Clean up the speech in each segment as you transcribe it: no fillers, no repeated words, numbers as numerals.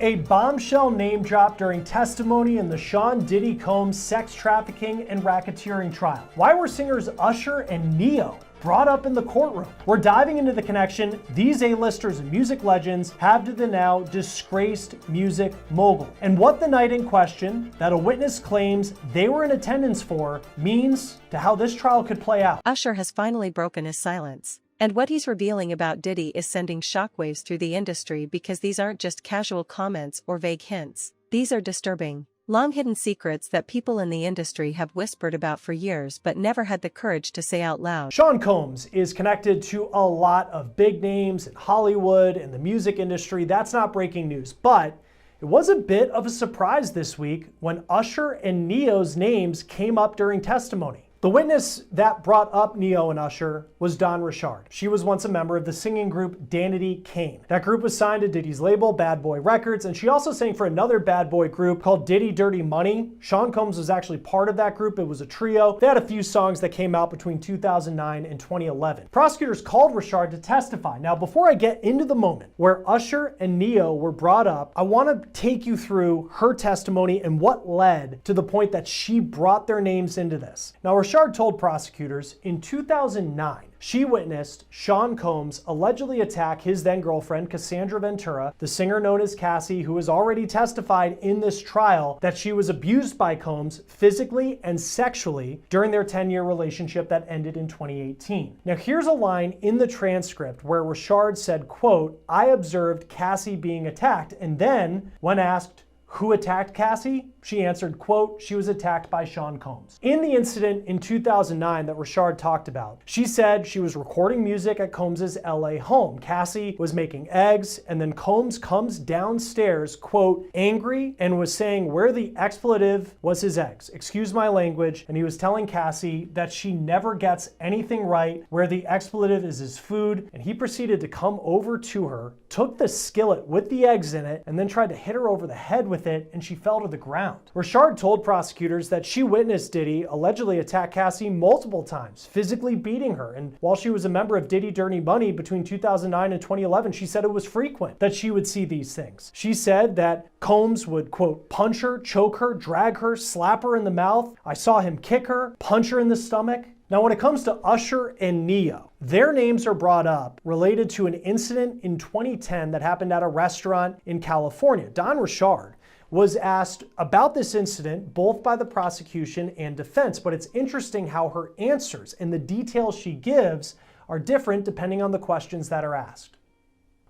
A bombshell name drop during testimony in the Sean Diddy Combs sex trafficking and racketeering trial. Why were singers Usher and Ne-Yo brought up in the courtroom? We're diving into the connection these A-listers and music legends have to the now disgraced music mogul, and what the night in question that a witness claims they were in attendance for means to how this trial could play out. Usher has finally broken his silence. And what he's revealing about Diddy is sending shockwaves through the industry, because these aren't just casual comments or vague hints. These are disturbing, long-hidden secrets that people in the industry have whispered about for years but never had the courage to say out loud. Sean Combs is connected to a lot of big names in Hollywood and the music industry. That's not breaking news, but it was a bit of a surprise this week when Usher and Ne-Yo's names came up during testimony. The witness that brought up Ne-Yo and Usher was Dawn Richard. She was once a member of the singing group Danity Kane. That group was signed to Diddy's label, Bad Boy Records, and she also sang for another bad boy group called Diddy Dirty Money. Sean Combs was actually part of that group. It was a trio. They had a few songs that came out between 2009 and 2011. Prosecutors called Richard to testify. Now, before I get into the moment where Usher and Ne-Yo were brought up, I want to take you through her testimony and what led to the point that she brought their names into this. Now, Richard told prosecutors in 2009 she witnessed Sean Combs allegedly attack his then girlfriend Cassandra Ventura, the singer known as Cassie, who has already testified in this trial that she was abused by Combs physically and sexually during their 10-year relationship that ended in 2018. Now, here's a line in the transcript where Richard said, quote, "I observed Cassie being attacked," and then when asked who attacked Cassie, she answered, quote, "She was attacked by Sean Combs." In the incident in 2009 that Richard talked about, she said she was recording music at Combs' LA home. Cassie was making eggs, and then Combs comes downstairs, quote, angry, and was saying where the expletive was his eggs. Excuse my language. And he was telling Cassie that she never gets anything right, where the expletive is his food. And he proceeded to come over to her, took the skillet with the eggs in it, and then tried to hit her over the head with it, and she fell to the ground. Richard told prosecutors that she witnessed Diddy allegedly attack Cassie multiple times, physically beating her. And while she was a member of Diddy Dirty Money between 2009 and 2011, she said it was frequent that she would see these things. She said that Combs would, quote, punch her, choke her, drag her, slap her in the mouth. I saw him kick her, punch her in the stomach. Now, when it comes to Usher and Ne-Yo, their names are brought up related to an incident in 2010 that happened at a restaurant in California. Dawn Richard was asked about this incident both by the prosecution and defense, but it's interesting how her answers and the details she gives are different depending on the questions that are asked.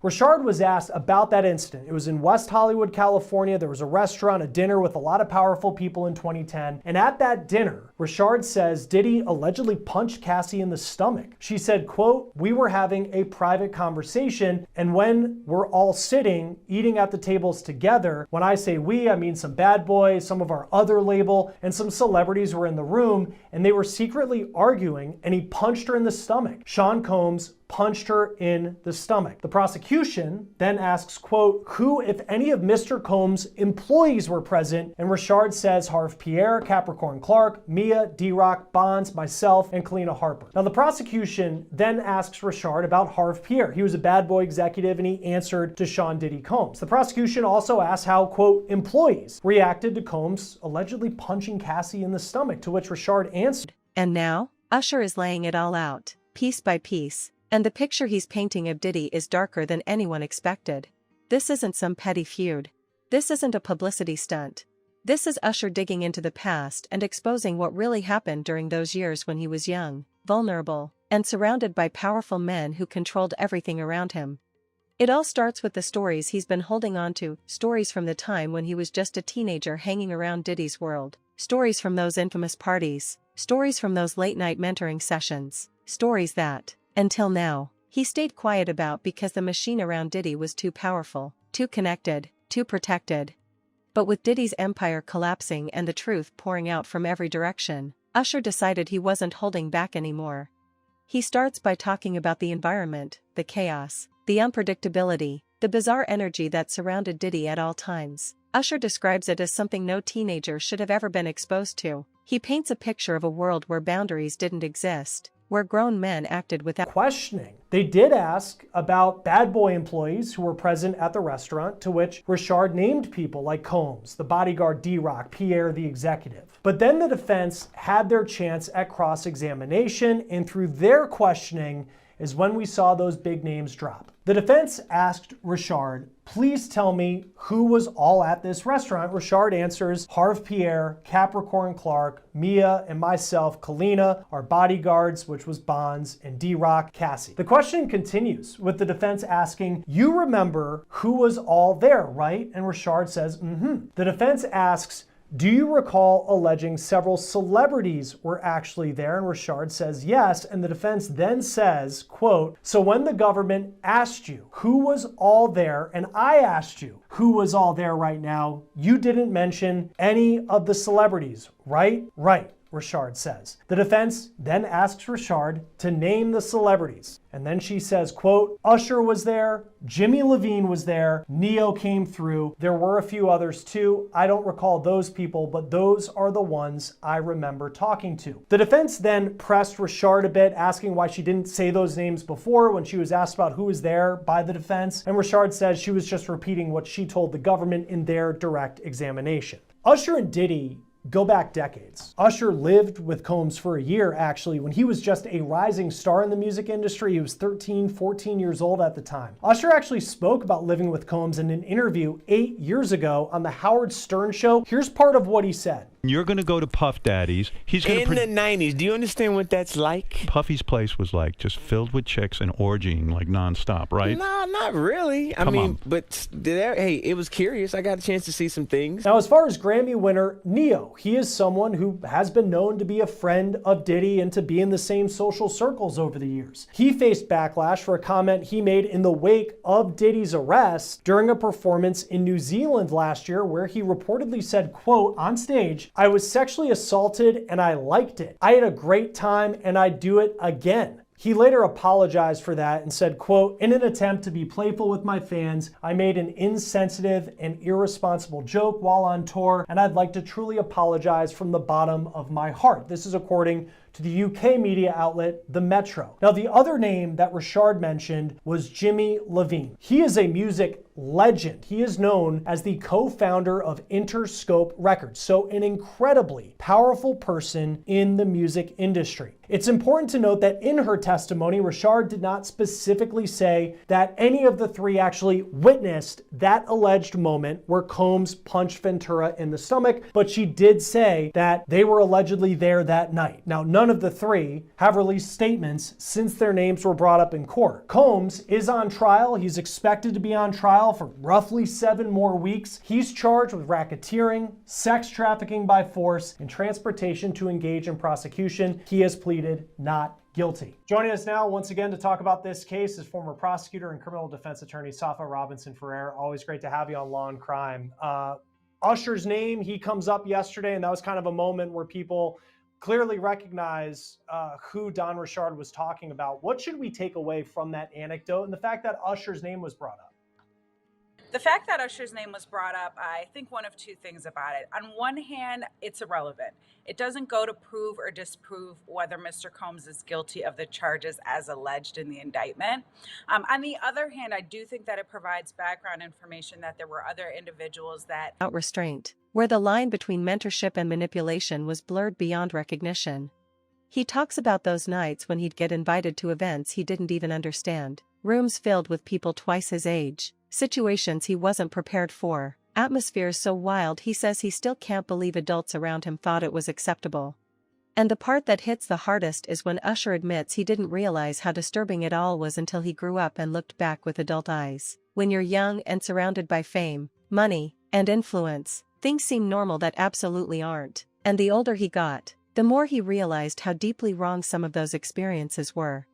Richard was asked about that incident. It was in West Hollywood, California. There was a restaurant, a dinner with a lot of powerful people in 2010. And at that dinner, Richard says Diddy allegedly punched Cassie in the stomach. She said, quote, "We were having a private conversation, and when we're all sitting, eating at the tables together, when I say we, I mean some bad boys, some of our other label, and some celebrities were in the room, and they were secretly arguing, and he punched her in the stomach." Sean Combs punched her in the stomach. The prosecution then asks, quote, "Who, if any, of Mr. Combs' employees were present?" And Richard says Harv Pierre, Capricorn Clark, Mia, D-Rock, Bonds, myself, and Kalina Harper. Now, the prosecution then asks Richard about Harv Pierre. He was a bad boy executive, and he answered to Sean Diddy Combs. The prosecution also asks how, quote, employees reacted to Combs allegedly punching Cassie in the stomach, to which Richard answered. And now, Usher is laying it all out, piece by piece. And the picture he's painting of Diddy is darker than anyone expected. This isn't some petty feud. This isn't a publicity stunt. This is Usher digging into the past and exposing what really happened during those years when he was young, vulnerable, and surrounded by powerful men who controlled everything around him. It all starts with the stories he's been holding on to, stories from the time when he was just a teenager hanging around Diddy's world, stories from those infamous parties, stories from those late-night mentoring sessions, stories that, until now, he stayed quiet about because the machine around Diddy was too powerful, too connected, too protected. But with Diddy's empire collapsing and the truth pouring out from every direction, Usher decided he wasn't holding back anymore. He starts by talking about the environment, the chaos, the unpredictability, the bizarre energy that surrounded Diddy at all times. Usher describes it as something no teenager should have ever been exposed to. He paints a picture of a world where boundaries didn't exist, where grown men acted without questioning. They did ask about bad boy employees who were present at the restaurant, to which Richard named people like Combs, the bodyguard D-Rock, Pierre the executive. But then the defense had their chance at cross-examination, and through their questioning is when we saw those big names drop. The defense asked Richard, please tell me who was all at this restaurant. Richard answers, Harv Pierre, Capricorn Clark, Mia, and myself, Kalina, our bodyguards, which was Bonds, and D-Rock, Cassie. The question continues with the defense asking, you remember who was all there, right? And Richard says, mm-hmm. The defense asks, do you recall alleging several celebrities were actually there? And Richard says yes, and the defense then says, quote, so when the government asked you who was all there, and I asked you who was all there right now, you didn't mention any of the celebrities, right? Right, Richard says. The defense then asks Richard to name the celebrities. And then she says, quote, Usher was there, Jimmy Levine was there, Neo came through. There were a few others too. I don't recall those people, but those are the ones I remember talking to. The defense then pressed Richard a bit, asking why she didn't say those names before when she was asked about who was there by the defense. And Richard says she was just repeating what she told the government in their direct examination. Usher and Diddy go back decades. Usher lived with Combs for a year, actually, when he was just a rising star in the music industry. He was 13, 14 years old at the time. Usher actually spoke about living with Combs in an interview 8 years ago on the Howard Stern show. Here's part of what he said. You're going to go to Puff Daddy's. He's going in the 90s. Do you understand what that's like? Puffy's place was like just filled with chicks and orgying like nonstop, right? No, not really. I mean, but hey, it was curious. I got a chance to see some things. Now, as far as Grammy winner Neo, he is someone who has been known to be a friend of Diddy and to be in the same social circles over the years. He faced backlash for a comment he made in the wake of Diddy's arrest during a performance in New Zealand last year, where he reportedly said, quote, on stage, I was sexually assaulted and I liked it. I had a great time and I'd do it again. He later apologized for that and said, quote, in an attempt to be playful with my fans, I made an insensitive and irresponsible joke while on tour, and I'd like to truly apologize from the bottom of my heart. This is according to the UK media outlet, The Metro. Now, the other name that Richard mentioned was Jimmy Levine. He is a music legend. He is known as the co-founder of Interscope Records, so an incredibly powerful person in the music industry. It's important to note that in her testimony, Richard did not specifically say that any of the three actually witnessed that alleged moment where Combs punched Ventura in the stomach, but she did say that they were allegedly there that night. Now, none of the three have released statements since their names were brought up in court. Combs is on trial. He's expected to be on trial for roughly 7 more weeks. He's charged with racketeering, sex trafficking by force, and transportation to engage in prosecution. He has pleaded not guilty. Joining us now once again to talk about this case is former prosecutor and criminal defense attorney Safa Robinson Ferrer. Always great to have you on Law and Crime. Usher's name, he comes up yesterday, and that was kind of a moment where people clearly recognize who Don Richard was talking about. What should we take away from that anecdote and the fact that Usher's name was brought up? The fact that Usher's name was brought up, I think one of two things about it. On one hand, it's irrelevant. It doesn't go to prove or disprove whether Mr. Combs is guilty of the charges as alleged in the indictment. On the other hand, I do think that it provides background information that there were other individuals that without restraint, where the line between mentorship and manipulation was blurred beyond recognition. He talks about those nights when he'd get invited to events he didn't even understand, rooms filled with people twice his age, situations he wasn't prepared for, atmospheres so wild he says he still can't believe adults around him thought it was acceptable. And the part that hits the hardest is when Usher admits he didn't realize how disturbing it all was until he grew up and looked back with adult eyes. When you're young and surrounded by fame, money, and influence, things seem normal that absolutely aren't. And the older he got, the more he realized how deeply wrong some of those experiences were.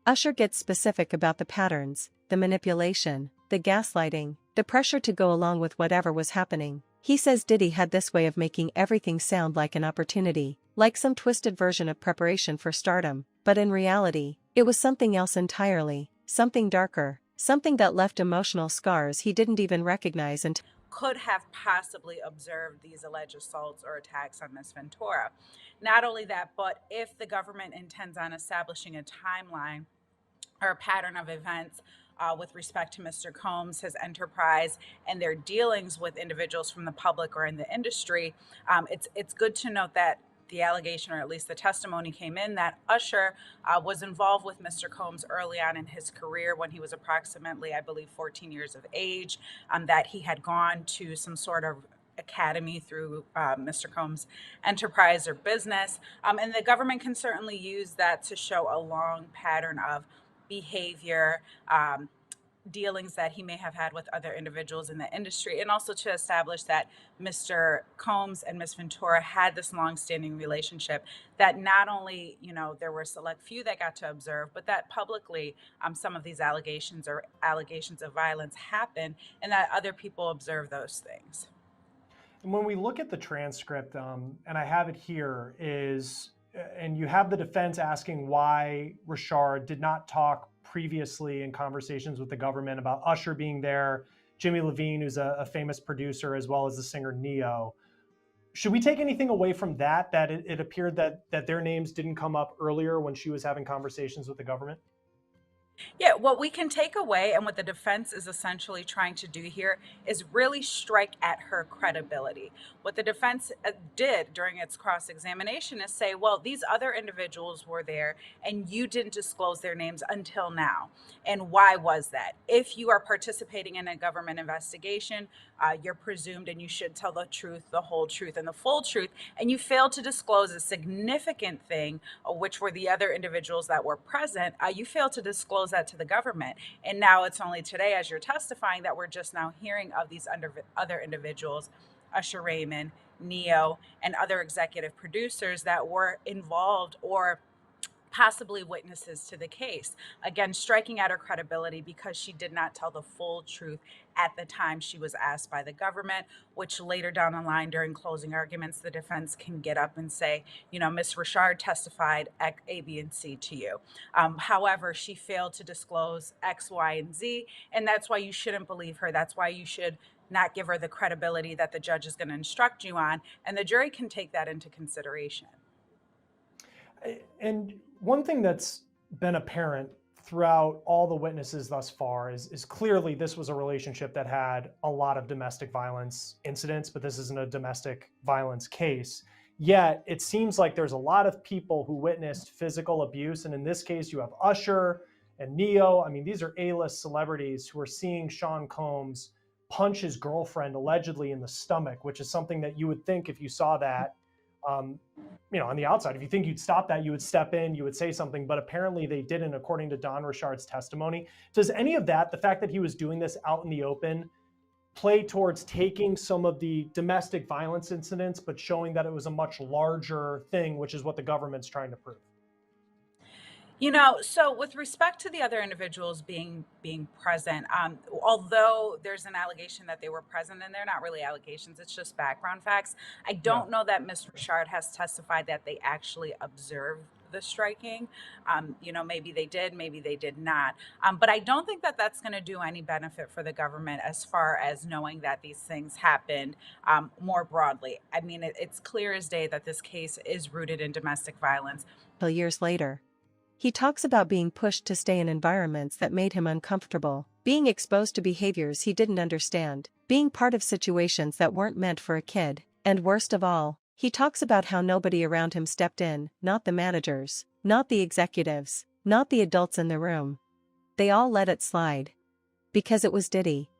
Usher gets specific about the patterns, the manipulation, the gaslighting, the pressure to go along with whatever was happening. He says Diddy had this way of making everything sound like an opportunity, like some twisted version of preparation for stardom, but in reality, it was something else entirely, something darker, something that left emotional scars he didn't even recognize until could have possibly observed these alleged assaults or attacks on Ms. Ventura. Not only that, but if the government intends on establishing a timeline or a pattern of events with respect to Mr. Combs, his enterprise, and their dealings with individuals from the public or in the industry, it's good to note that the allegation, or at least the testimony came in, that Usher was involved with Mr. Combs early on in his career when he was approximately, I believe, 14 years of age, that he had gone to some sort of academy through Mr. Combs' enterprise or business. And the government can certainly use that to show a long pattern of behavior, dealings that he may have had with other individuals in the industry, and also to establish that Mr. Combs and Ms. Ventura had this long-standing relationship, that not only, there were a select few that got to observe, but that publicly some of these allegations or allegations of violence happened, and that other people observed those things. And when we look at the transcript, and I have it here, and you have the defense asking why Richard did not talk previously in conversations with the government about Usher being there, Jimmy Levine, who's a famous producer, as well as the singer Neo. Should we take anything away from that it appeared that their names didn't come up earlier when she was having conversations with the government? Yeah, what we can take away, and what the defense is essentially trying to do here, is really strike at her credibility. What the defense did during its cross-examination is say, well, these other individuals were there and you didn't disclose their names until now. And why was that? If you are participating in a government investigation, you're presumed and you should tell the truth, the whole truth, and the full truth. And you failed to disclose a significant thing, which were the other individuals that were present. You failed to disclose that to the government. And now it's only today, as you're testifying, that we're just now hearing of these other individuals, Usher Raymond, Neo, and other executive producers that were involved or possibly witnesses to the case. Again, striking at her credibility because she did not tell the full truth at the time she was asked by the government, which later down the line during closing arguments, the defense can get up and say, Ms. Richard testified A, B, and C to you. However, she failed to disclose X, Y, and Z, and that's why you shouldn't believe her. That's why you should not give her the credibility that the judge is going to instruct you on, and the jury can take that into consideration. And one thing that's been apparent throughout all the witnesses thus far is clearly this was a relationship that had a lot of domestic violence incidents, but this isn't a domestic violence case. Yet it seems like there's a lot of people who witnessed physical abuse. And in this case, you have Usher and Neo. I mean, these are A-list celebrities who are seeing Sean Combs punch his girlfriend allegedly in the stomach, which is something that you would think if you saw that, on the outside, if you think you'd stop that, you would step in, you would say something, but apparently they didn't, according to Don Richard's testimony. Does any of that, the fact that he was doing this out in the open, play towards taking some of the domestic violence incidents, but showing that it was a much larger thing, which is what the government's trying to prove? So with respect to the other individuals being present, although there's an allegation that they were present, and they're not really allegations, it's just background facts, I don't know that Ms. Richard has testified that they actually observed the striking. Maybe they did, maybe they did not. But I don't think that that's going to do any benefit for the government as far as knowing that these things happened more broadly. I mean, it's clear as day that this case is rooted in domestic violence. Years later, he talks about being pushed to stay in environments that made him uncomfortable, being exposed to behaviors he didn't understand, being part of situations that weren't meant for a kid, and worst of all, he talks about how nobody around him stepped in, not the managers, not the executives, not the adults in the room. They all let it slide. Because it was Diddy.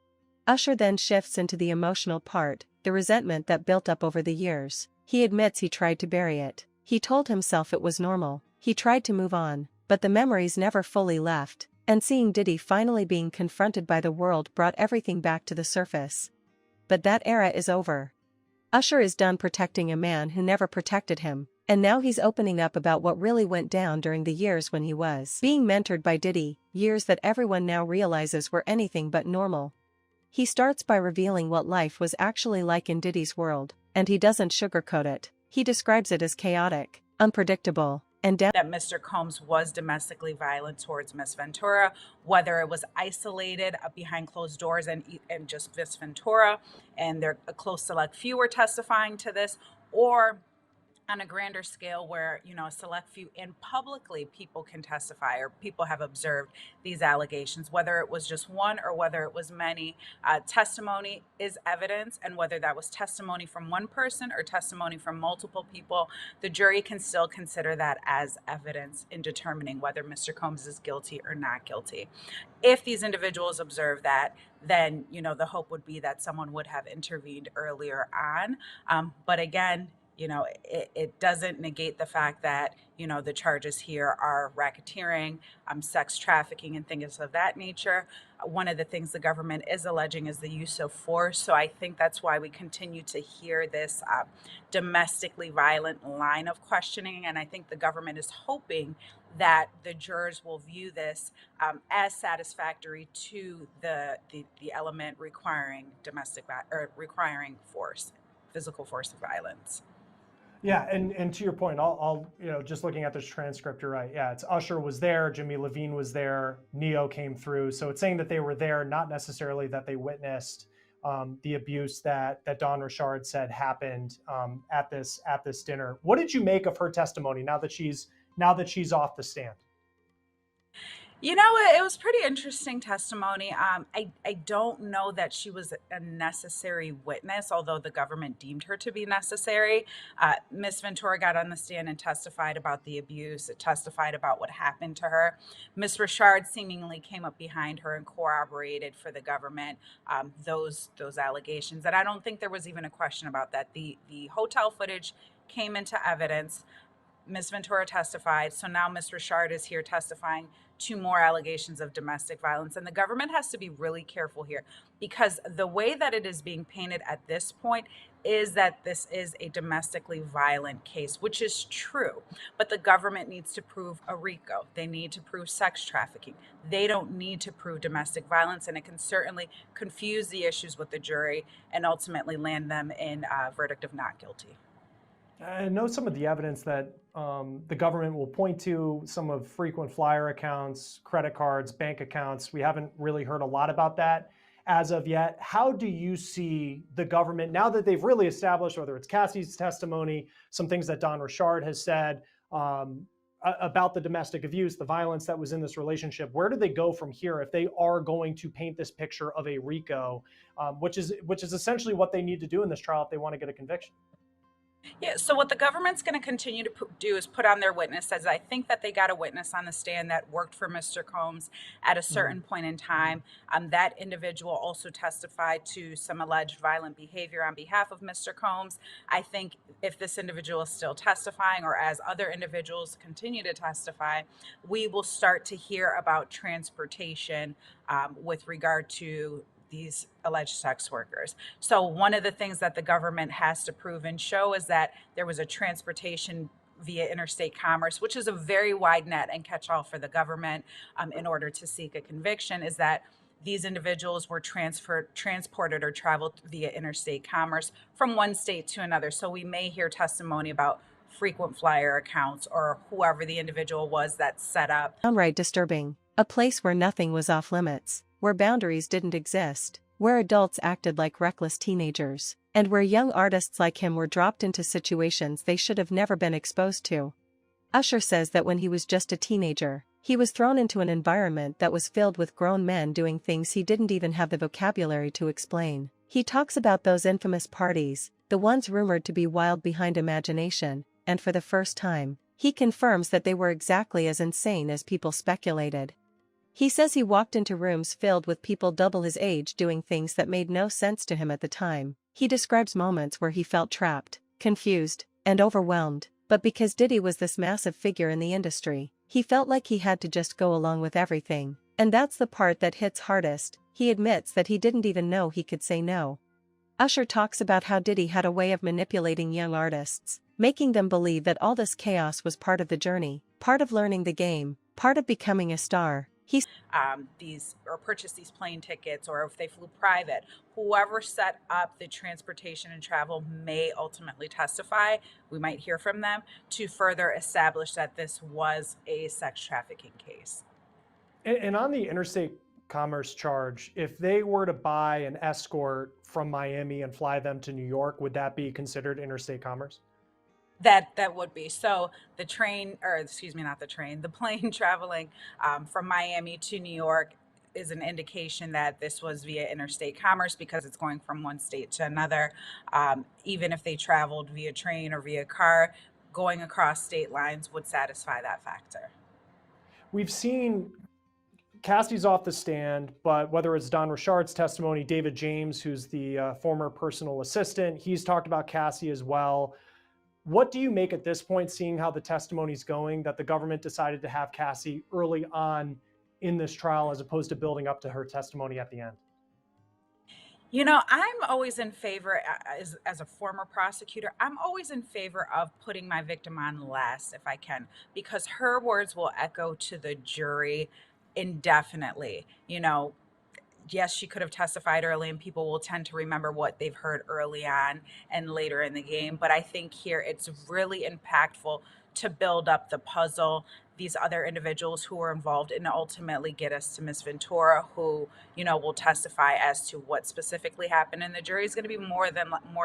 Usher then shifts into the emotional part, the resentment that built up over the years. He admits he tried to bury it. He told himself it was normal. He tried to move on, but the memories never fully left, and seeing Diddy finally being confronted by the world brought everything back to the surface. But that era is over. Usher is done protecting a man who never protected him, and now he's opening up about what really went down during the years when he was being mentored by Diddy, years that everyone now realizes were anything but normal. He starts by revealing what life was actually like in Diddy's world, and he doesn't sugarcoat it. He describes it as chaotic, unpredictable, and that Mr. Combs was domestically violent towards Miss Ventura, whether it was isolated behind closed doors and just Miss Ventura, and a close select few were testifying to this, or on a grander scale where, a select few and publicly people can testify or people have observed these allegations, whether it was just one or whether it was many. Testimony is evidence, and whether that was testimony from one person or testimony from multiple people, the jury can still consider that as evidence in determining whether Mr. Combs is guilty or not guilty. If these individuals observe that, then, the hope would be that someone would have intervened earlier on. But again, it doesn't negate the fact that, the charges here are racketeering, sex trafficking, and things of that nature. One of the things the government is alleging is the use of force. So I think that's why we continue to hear this domestically violent line of questioning. And I think the government is hoping that the jurors will view this as satisfactory to the element requiring requiring force, physical force of violence. Yeah, and to your point, I'll just looking at this transcript, you're right. Yeah, it's Usher was there, Jimmy Levine was there, Neo came through. So it's saying that they were there, not necessarily that they witnessed the abuse that Dawn Richard said happened at this dinner. What did you make of her testimony now that she's off the stand? It was pretty interesting testimony. I don't know that she was a necessary witness, although the government deemed her to be necessary. Miss Ventura got on the stand and testified about the abuse, testified about what happened to her. Miss Richard seemingly came up behind her and corroborated for the government those allegations. And I don't think there was even a question about that. The hotel footage came into evidence. Miss Ventura testified, so now Miss Richard is here testifying to more allegations of domestic violence. And the government has to be really careful here, because the way that it is being painted at this point is that this is a domestically violent case, which is true. But the government needs to prove a RICO. They need to prove sex trafficking. They don't need to prove domestic violence, and it can certainly confuse the issues with the jury and ultimately land them in a verdict of not guilty. I know some of the evidence that the government will point to, some of frequent flyer accounts, credit cards, bank accounts. We haven't really heard a lot about that as of yet. How do you see the government, now that they've really established, whether it's Cassie's testimony, some things that Dawn Richard has said about the domestic abuse, the violence that was in this relationship, where do they go from here if they are going to paint this picture of a RICO, which is essentially what they need to do in this trial if they want to get a conviction? Yeah, so what the government's going to continue to do is put on their witnesses. I think that they got a witness on the stand that worked for Mr. Combs at a certain point in time. That individual also testified to some alleged violent behavior on behalf of Mr. Combs. I think if this individual is still testifying, or as other individuals continue to testify, we will start to hear about transportation with regard to these alleged sex workers. So one of the things that the government has to prove and show is that there was a transportation via interstate commerce, which is a very wide net and catch-all for the government in order to seek a conviction, is that these individuals were transported or traveled via interstate commerce from one state to another. So we may hear testimony about frequent flyer accounts or whoever the individual was that set up. Downright disturbing. A place where nothing was off limits, where boundaries didn't exist, where adults acted like reckless teenagers, and where young artists like him were dropped into situations they should have never been exposed to. Usher says that when he was just a teenager, he was thrown into an environment that was filled with grown men doing things he didn't even have the vocabulary to explain. He talks about those infamous parties, the ones rumored to be wild behind imagination, and for the first time, he confirms that they were exactly as insane as people speculated. He says he walked into rooms filled with people double his age doing things that made no sense to him at the time. He describes moments where he felt trapped, confused, and overwhelmed, but because Diddy was this massive figure in the industry, he felt like he had to just go along with everything. And that's the part that hits hardest. He admits that he didn't even know he could say no. Usher talks about how Diddy had a way of manipulating young artists, making them believe that all this chaos was part of the journey, part of learning the game, part of becoming a star. these or purchase these plane tickets, or if they flew private, whoever set up the transportation and travel may ultimately testify. We might hear from them to further establish that this was a sex trafficking case. And on the interstate commerce charge, if they were to buy an escort from Miami and fly them to New York, would that be considered interstate commerce? That would be. So the train, or excuse me, not the train, the plane traveling from Miami to New York is an indication that this was via interstate commerce because it's going from one state to another. Even if they traveled via train or via car, going across state lines would satisfy that factor. We've seen Cassie's off the stand, but whether it's Don Richard's testimony, David James, who's the former personal assistant, he's talked about Cassie as well. What do you make at this point, seeing how the testimony's going, that the government decided to have Cassie early on in this trial as opposed to building up to her testimony at the end? You know, I'm always in favor, as a former prosecutor, I'm always in favor of putting my victim on last if I can, because her words will echo to the jury indefinitely. You know, yes, she could have testified early and people will tend to remember what they've heard early on and later in the game. But I think here it's really impactful to build up the puzzle, these other individuals who were involved, and ultimately get us to Miss Ventura, who, you know, will testify as to what specifically happened. And the jury is going to be more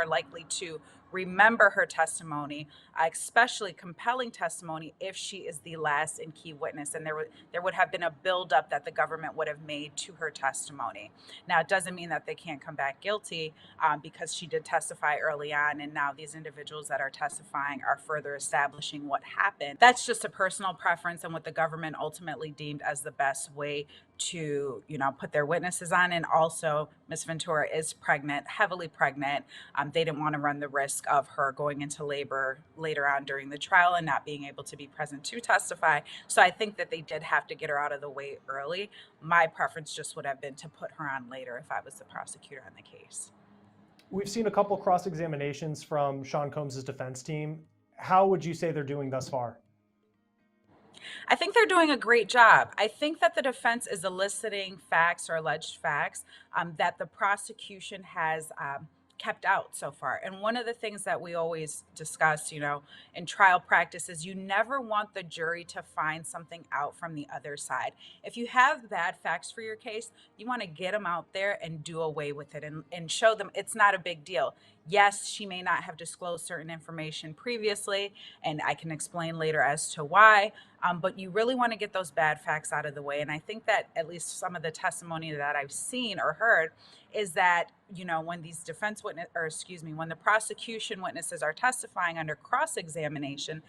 likely to remember her testimony, especially compelling testimony, if she is the last and key witness. And there would have been a buildup that the government would have made to her testimony. Now, it doesn't mean that they can't come back guilty because she did testify early on, and now these individuals that are testifying are further establishing what happened. That's just a personal preference and what the government ultimately deemed as the best way to, you know, put their witnesses on. And also, Miss Ventura is pregnant, heavily pregnant. They didn't want to run the risk of her going into labor later on during the trial and not being able to be present to testify. So I think that they did have to get her out of the way early. My preference just would have been to put her on later if I was the prosecutor on the case. We've seen a couple cross-examinations from Sean Combs' defense team. How would you say they're doing thus far? I think they're doing a great job. I think that the defense is eliciting facts or alleged facts that the prosecution has kept out so far. And one of the things that we always discuss, you know, in trial practice is you never want the jury to find something out from the other side. If you have bad facts for your case, you want to get them out there and do away with it and show them it's not a big deal. Yes, she may not have disclosed certain information previously, and I can explain later as to why, but you really want to get those bad facts out of the way. And I think that at least some of the testimony that I've seen or heard is that, you know, when these when the prosecution witnesses are testifying under cross-examination,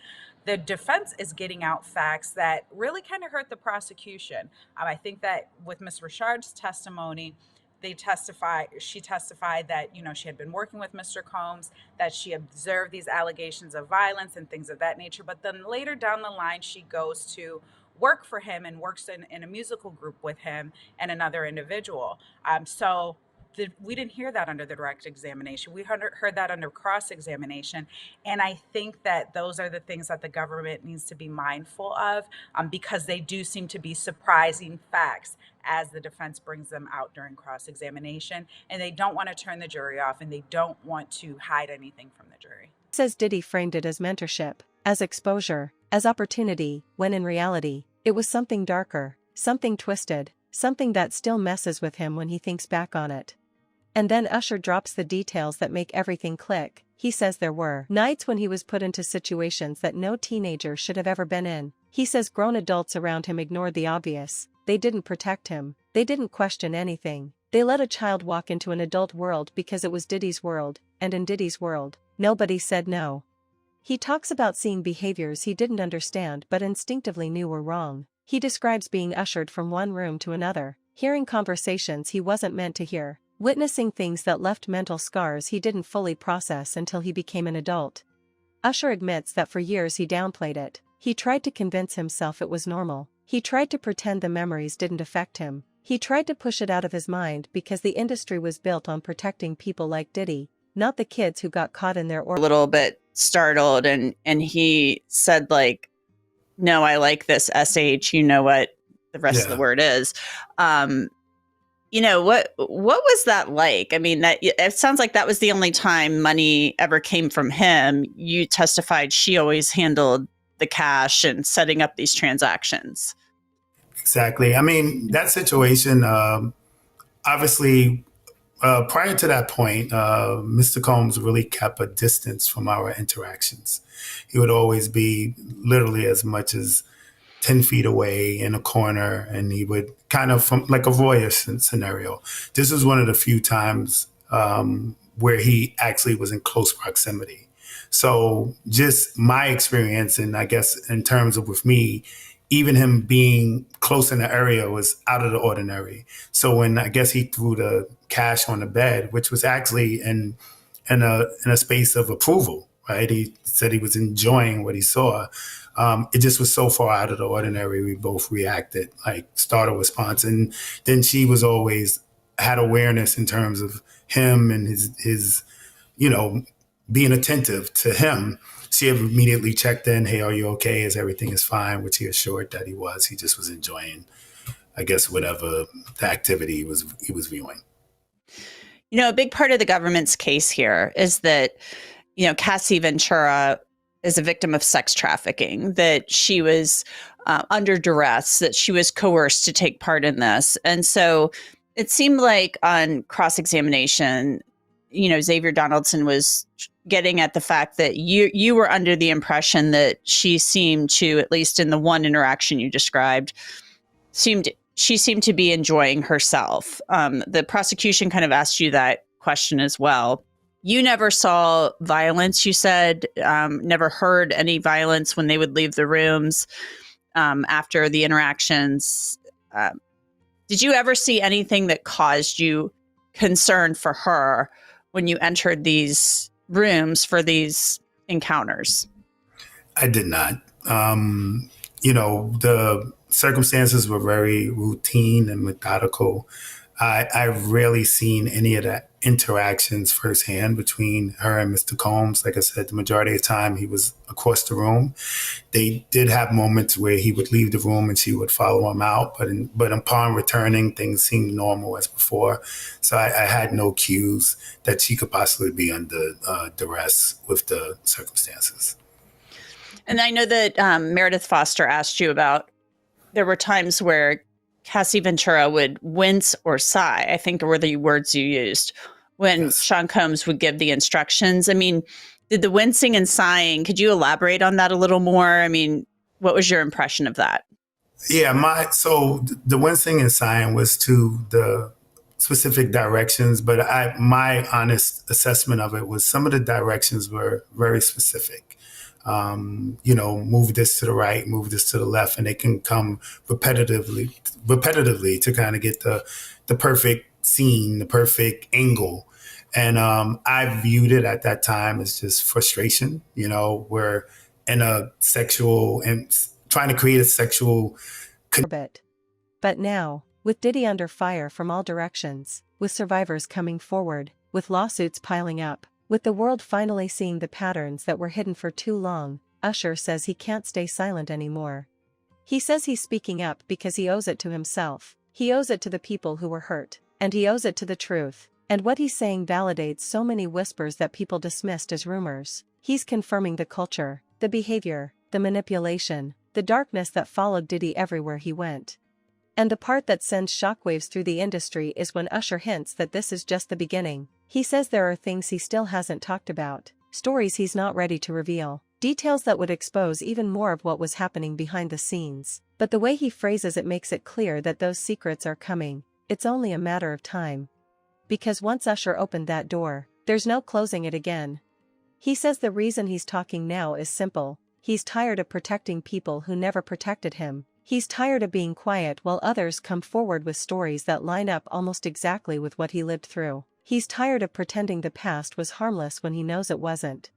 the defense is getting out facts that really kind of hurt the prosecution. I think that with Ms. Richard's testimony, she testified that, you know, she had been working with Mr. Combs, that she observed these allegations of violence and things of that nature. But then later down the line, she goes to work for him and works in a musical group with him and another individual. We didn't hear that under the direct examination. We heard that under cross-examination. And I think that those are the things that the government needs to be mindful of because they do seem to be surprising facts as the defense brings them out during cross-examination. And they don't want to turn the jury off, and they don't want to hide anything from the jury. Says Diddy framed it as mentorship, as exposure, as opportunity, when in reality, it was something darker, something twisted, something that still messes with him when he thinks back on it. And then Usher drops the details that make everything click. He says there were nights when he was put into situations that no teenager should have ever been in. He says grown adults around him ignored the obvious. They didn't protect him. They didn't question anything. They let a child walk into an adult world because it was Diddy's world, and in Diddy's world, nobody said no. He talks about seeing behaviors he didn't understand but instinctively knew were wrong. He describes being ushered from one room to another, hearing conversations he wasn't meant to hear, witnessing things that left mental scars he didn't fully process until he became an adult. Usher admits that for years he downplayed it. He tried to convince himself it was normal. He tried to pretend the memories didn't affect him. He tried to push it out of his mind because the industry was built on protecting people like Diddy, not the kids who got caught in their a little bit startled, and he said, like, no, I like this SH, you know what the rest of the word is. What was that like? I mean, that it sounds like that was the only time money ever came from him. You testified she always handled the cash and setting up these transactions. Exactly. I mean, that situation, obviously, prior to that point, Mr. Combs really kept a distance from our interactions. He would always be literally as much as 10 feet away in a corner, and he would kind of, from like a voyeur scenario. This was one of the few times where he actually was in close proximity. So just my experience, and I guess in terms of with me, even him being close in the area was out of the ordinary. So when I guess he threw the cash on the bed, which was actually in a space of approval, right? He said he was enjoying what he saw. It just was so far out of the ordinary. We both reacted, like startle response. And then she was always had awareness in terms of him and his being attentive to him. She immediately checked in. Hey, are you okay? Everything is fine? Which he assured that he was. He just was enjoying, I guess, whatever the activity he was viewing. A big part of the government's case here is that, Cassie Ventura is a victim of sex trafficking, that she was under duress, that she was coerced to take part in this. And so it seemed like on cross-examination, Xavier Donaldson was getting at the fact that you were under the impression that she seemed to, at least in the one interaction you described, she seemed to be enjoying herself. The prosecution kind of asked you that question as well. You never saw violence, you said, never heard any violence when they would leave the rooms after the interactions. Did you ever see anything that caused you concern for her when you entered these rooms for these encounters? I did not. The circumstances were very routine and methodical. I've rarely seen any of the interactions firsthand between her and Mr. Combs. Like I said, the majority of the time he was across the room. They did have moments where he would leave the room and she would follow him out. But upon returning, things seemed normal as before. So I had no cues that she could possibly be under duress with the circumstances. And I know that Meredith Foster asked you about, there were times where Cassie Ventura would wince or sigh, I think were the words you used, when Sean Combs would give the instructions. I mean, did the wincing and sighing, could you elaborate on that a little more? I mean, what was your impression of that? Yeah, so the wincing and sighing was to the specific directions, but my honest assessment of it was some of the directions were very specific. Move this to the right, move this to the left, and they can come repetitively to kind of get the perfect scene, the perfect angle. And I viewed it at that time as just frustration. We're in a sexual and trying to create a sexual orbit. But now, with Diddy under fire from all directions, with survivors coming forward, with lawsuits piling up, with the world finally seeing the patterns that were hidden for too long, Usher says he can't stay silent anymore. He says he's speaking up because he owes it to himself, he owes it to the people who were hurt, and he owes it to the truth. And what he's saying validates so many whispers that people dismissed as rumors. He's confirming the culture, the behavior, the manipulation, the darkness that followed Diddy everywhere he went. And the part that sends shockwaves through the industry is when Usher hints that this is just the beginning. He says there are things he still hasn't talked about, stories he's not ready to reveal, details that would expose even more of what was happening behind the scenes. But the way he phrases it makes it clear that those secrets are coming. It's only a matter of time. Because once Usher opened that door, there's no closing it again. He says the reason he's talking now is simple. He's tired of protecting people who never protected him. He's tired of being quiet while others come forward with stories that line up almost exactly with what he lived through. He's tired of pretending the past was harmless when he knows it wasn't.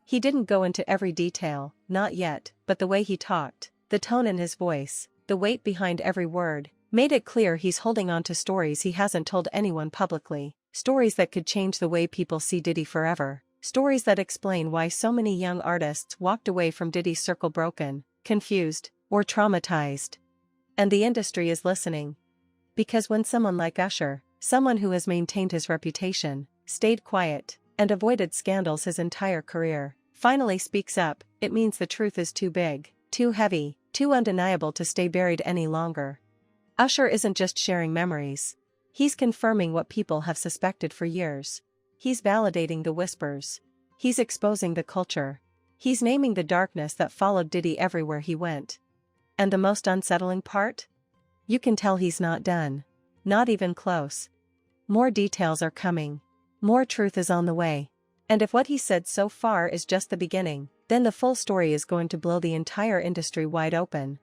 He didn't go into every detail, not yet, but the way he talked, the tone in his voice, the weight behind every word, made it clear he's holding on to stories he hasn't told anyone publicly, stories that could change the way people see Diddy forever, stories that explain why so many young artists walked away from Diddy's circle broken, confused, or traumatized. And the industry is listening. Because when someone like Usher, someone who has maintained his reputation, stayed quiet, and avoided scandals his entire career, finally speaks up, it means the truth is too big, too heavy, too undeniable to stay buried any longer. Usher isn't just sharing memories. He's confirming what people have suspected for years. He's validating the whispers. He's exposing the culture. He's naming the darkness that followed Diddy everywhere he went. And the most unsettling part? You can tell he's not done. Not even close. More details are coming. More truth is on the way. And if what he said so far is just the beginning, then the full story is going to blow the entire industry wide open.